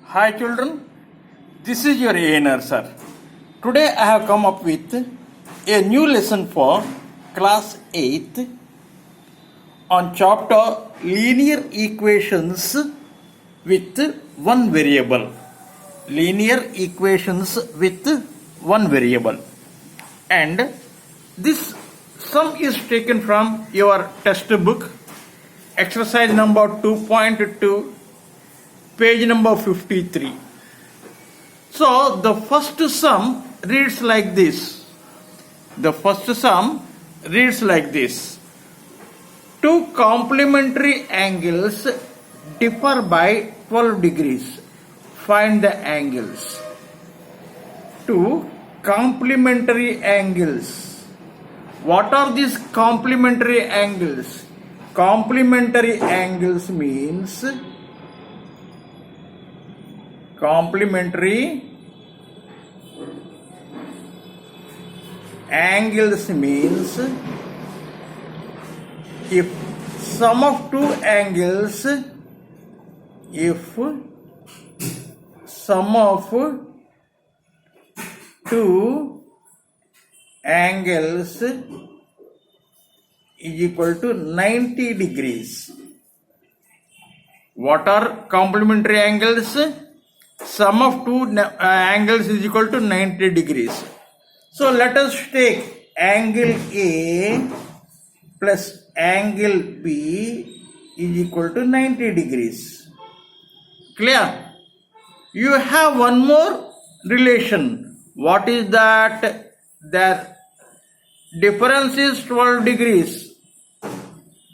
Hi children, this is your ANR sir. Today I have come up with a new lesson for class 8th on chapter linear equations with one variable. Linear equations with one variable. And this sum is taken from your textbook, exercise number 2.2, page number 53. So the first sum reads like this. The first sum reads like this. Two complementary angles differ by 12 degrees. Find the angles. Two complementary angles. What are these complementary angles? Complementary angles means complementary angles means if sum of two angles, if sum of two angles is equal to 90 degrees. What are complementary angles? Sum of two angles is equal to 90 degrees. So let us take angle A plus angle B is equal to 90 degrees. Clear? You have one more relation. What is that? Their difference is 12 degrees.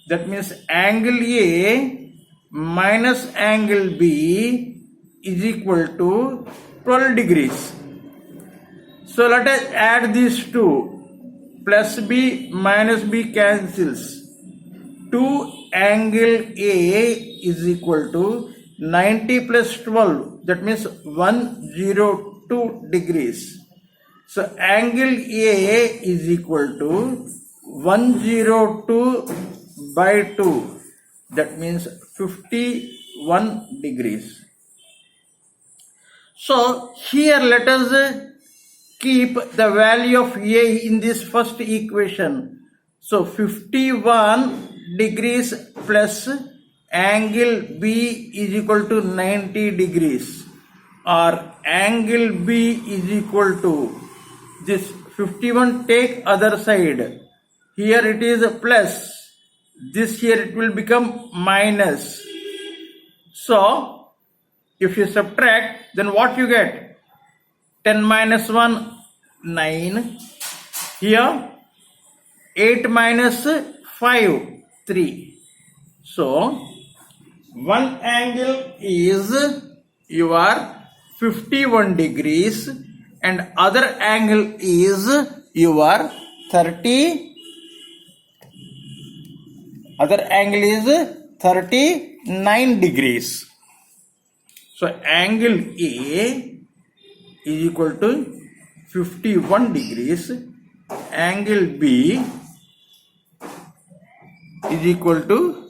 That means angle A minus angle B is equal to 12 degrees. So let us add these two. Plus B minus B cancels. 2 angle A is equal to 90 plus 12. That means 102 degrees. So angle A is equal to 102 by 2. That means 51 degrees. So here let us keep the value of A in this first equation. So 51 degrees plus angle B is equal to 90 degrees, or angle B is equal to this 51, take other side. Here it is a plus. This here it will become minus. So if you subtract, then what you get? 10 minus 1, 9. Here 8 minus 5, 3. So one angle is your 51 degrees and other angle is your 30. Other angle is 39 degrees. So angle A is equal to 51 degrees. Angle B is equal to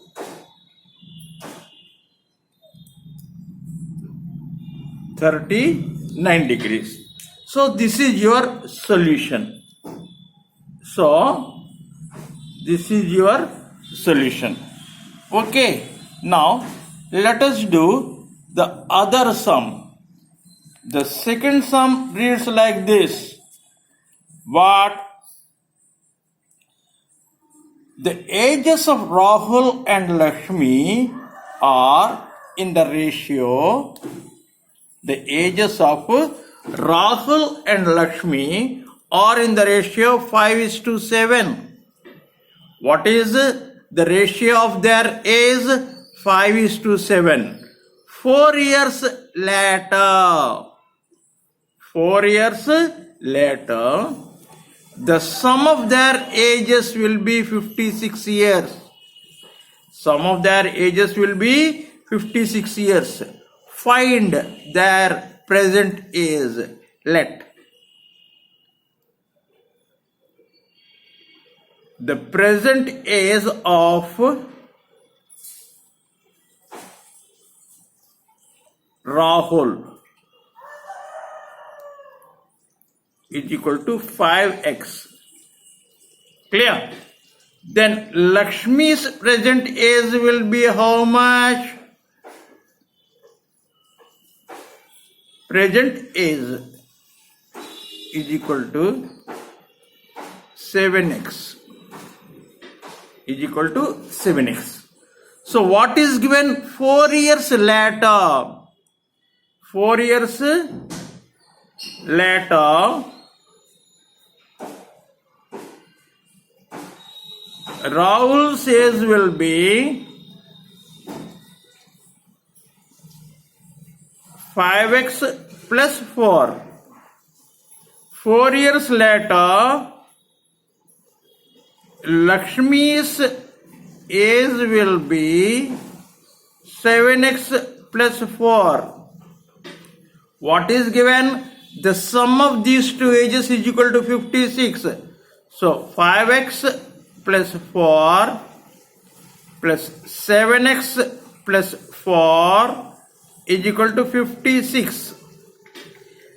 39 degrees. So this is your solution. So this is your solution. Okay. Now let us do the other sum. The second sum reads like this. What? The ages of Rahul and Lakshmi are in the ratio. The ages of Rahul and Lakshmi are in the ratio 5:7. What is the ratio of their age? 5:7. 4 years later, 4 years later, the sum of their ages will be 56 years. Sum of their ages will be 56 years. Find their present age. Let the present age of Rahul is equal to 5x. Clear? Then Lakshmi's present age will be how much? Present age is equal to 7x. Is equal to 7x. So what is given 4 years later? 4 years later, Rahul's age will be 5x plus 4. 4 years later, Lakshmi's age will be 7x plus 4. What is given? The sum of these two ages is equal to 56. So 5x plus 4 plus 7x plus 4 is equal to 56.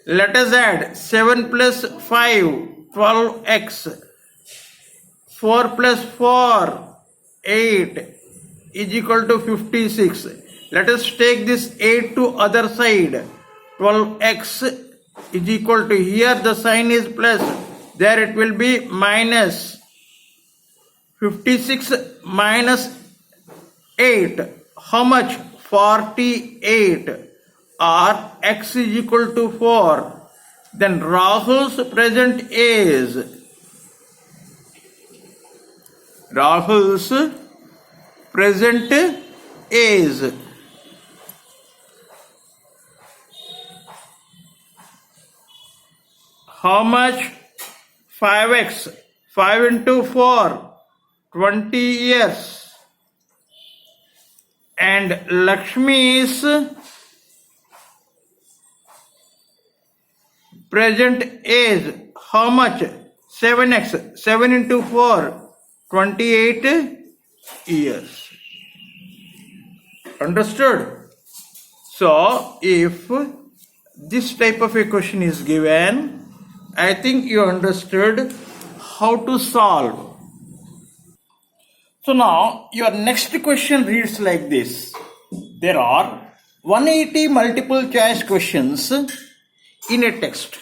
Let us add 7 plus 5, 12x. 4 plus 4, 8 is equal to 56. Let us take this 8 to other side. 12x is equal to, here the sign is plus, there it will be minus. 56 minus 8, how much? 48, or x is equal to 4. Then Rahul's present age. Rahul's present age. How much? 5x. 5 into 4, 20 years. And Lakshmi's present age, how much? 7x. 7 into 4, 28 years. Understood? So, if this type of a question is given, I think you understood how to solve. So now your next question reads like this. There are 180 multiple choice questions in a text.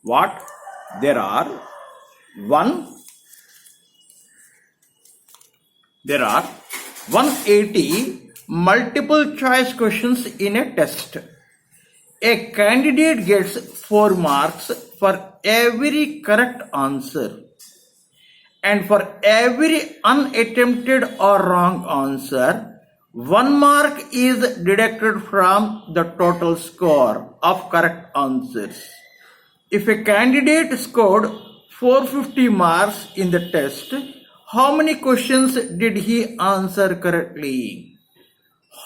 What? There are 180 multiple choice questions in a test. A candidate gets 4 marks for every correct answer, and for every unattempted or wrong answer, 1 mark is deducted from the total score of correct answers. If a candidate scored 450 marks in the test, how many questions did he answer correctly?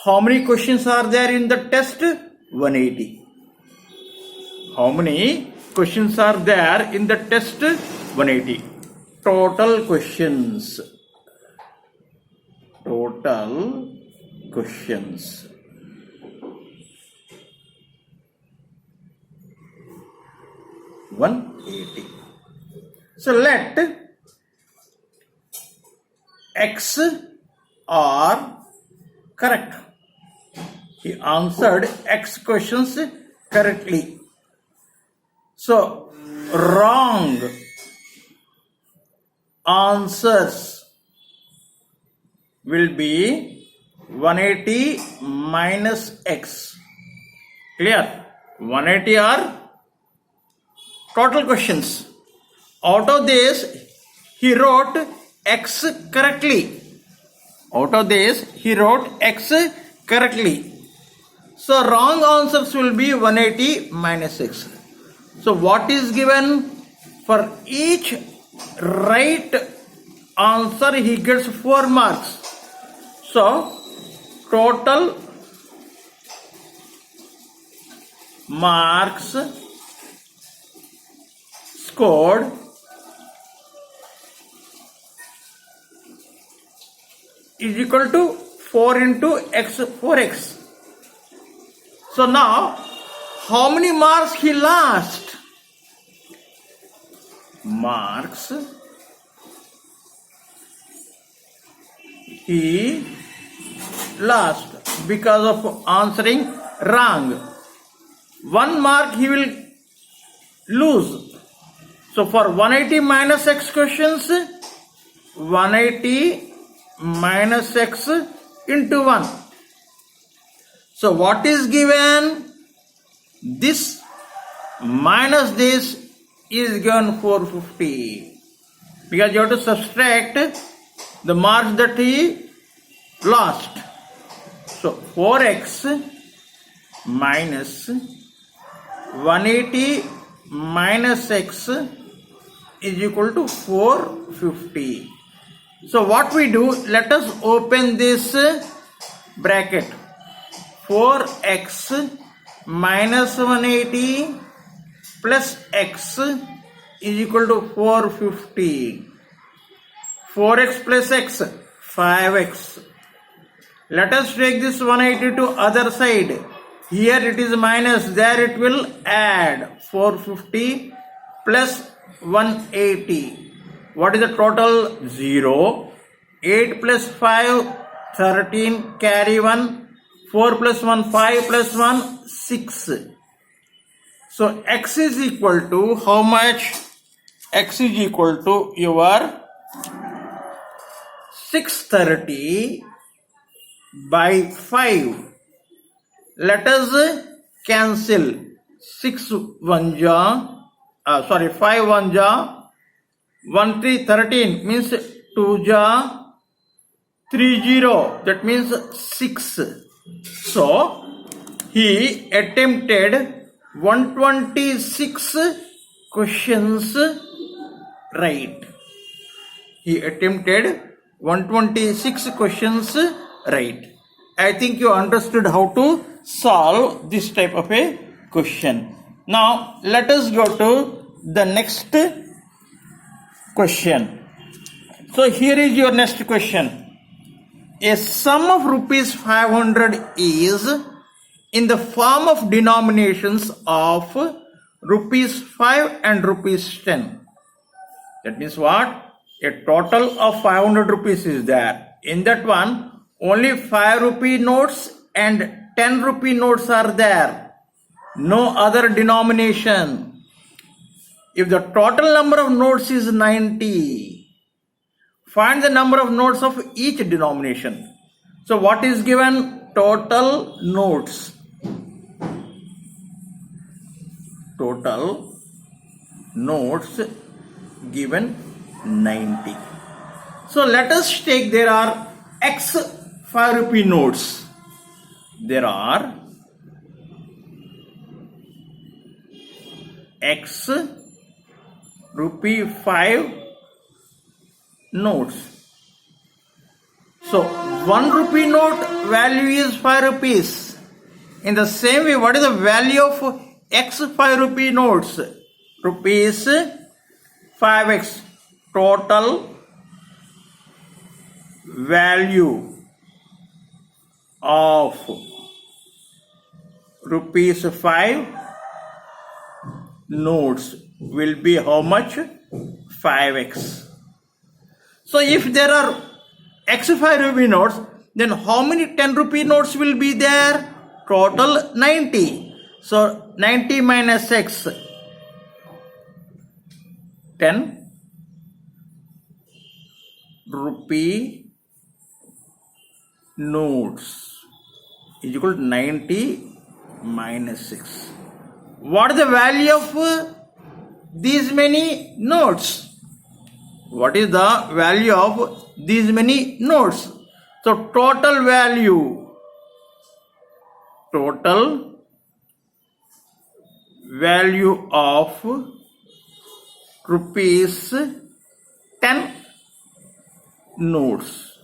How many questions are there in the test? 180. How many questions are there in the test? 180. Total questions. Total questions. (180). So let X are correct. He answered X questions correctly. So wrong answers will be 180 minus X. Clear? 180 are total questions. Out of this, he wrote X correctly. Out of this, he wrote X correctly. So wrong answers will be 180 minus X. So what is given? For each right answer, he gets 4 marks. So total marks scored is equal to 4 into X, 4x. So now, how many marks he lost? Marks he lost because of answering wrong. 1 mark he will lose. So for 180 minus x questions, 180 minus x into 1. So what is given? This minus this is given 450. Because you have to subtract the marks that he lost. So 4x minus 180 minus x is equal to 450. So what we do, let us open this bracket. 4x minus 180 plus x is equal to 450. 4x plus x, 5x. Let us take this 180 to other side. Here it is minus, there it will add 450 plus 180. What is the total? 0. 8 plus 5, 13, carry 1. 4 plus 1, 5 plus 1, 6. So x is equal to how much? X is equal to your 630 by 5. Let us cancel 5 1 ja 1 3 13 means 2 ja 3 0, that means 6. So he attempted 126 questions right. He attempted 126 questions right. I think you understood how to solve this type of a question. Now let us go to the next question. So here is your next question. A sum of rupees 500 is in the form of denominations of rupees 5 and rupees 10. That means what? A total of 500 rupees is there. In that one, only 5 rupee notes and 10 rupee notes are there. No other denomination. If the total number of notes is 90, find the number of notes of each denomination. So what is given? Total notes. Total notes given 90. So let us take, there are X 5 rupee notes. There are X rupee 5 notes. So 1 rupee note value is 5 rupees. In the same way, what is the value of X 5 rupee notes? Rupees 5x. Total value of rupees 5 notes will be how much? 5x. So if there are X 5 rupee notes, then how many 10 rupee notes will be there? Total 90. So 90 minus X, 10 rupee notes is equal to 90 minus 6. What is the value of these many notes? What is the value of these many notes? So total value of rupees 10 notes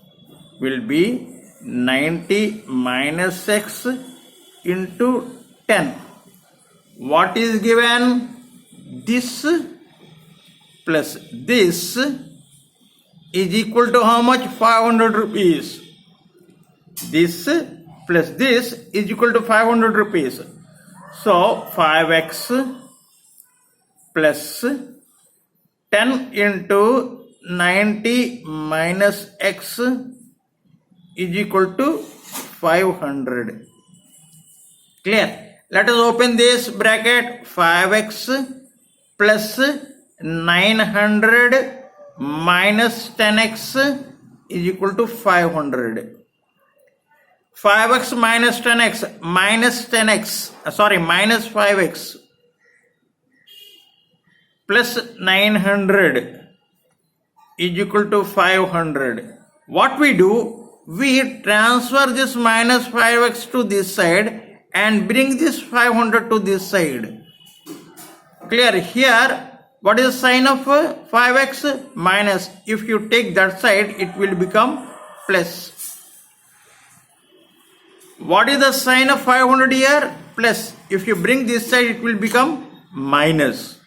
will be 90 minus x into 10. What is given? This plus this is equal to how much? 500 rupees. This plus this is equal to 500 rupees. So 5x plus 10 into 90 minus x is equal to 500. Clear? Let us open this bracket. 5x plus 900 minus 10x is equal to 500. 5x minus 10x minus 5x plus 900 is equal to 500. What we do? We transfer this minus 5x to this side and bring this 500 to this side. Clear? Here, what is the sign of 5x? Minus. If you take that side, it will become plus. What is the sign of 500 here? Plus. If you bring this side, it will become minus.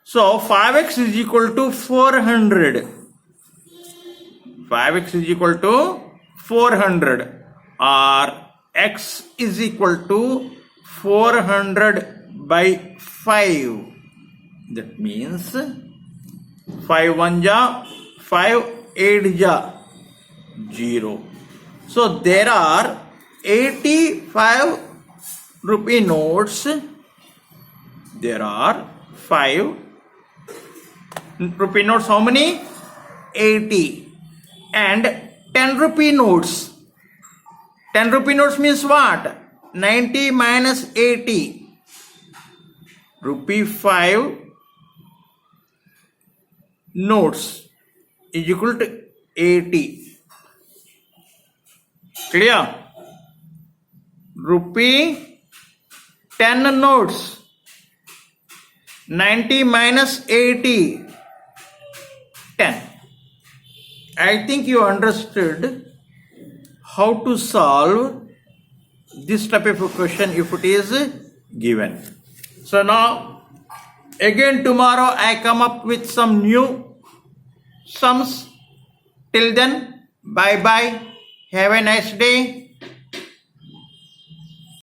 So 5x is equal to 400. 5x is equal to 400, or x is equal to 400 by 5. That means 5 1 ja, 5 8 ja, 0. So there are 85 rupee notes. There are 5 rupee notes. How many? 80. And 10 rupee notes. 10 rupee notes means what? 90 minus 80. Rupee 5 notes is equal to 80. Clear? Rupee 10 notes. 90 minus 80. 10. I think you understood how to solve this type of a question if it is given. So now again tomorrow I come up with some new sums. Till then, bye bye. Have a nice day.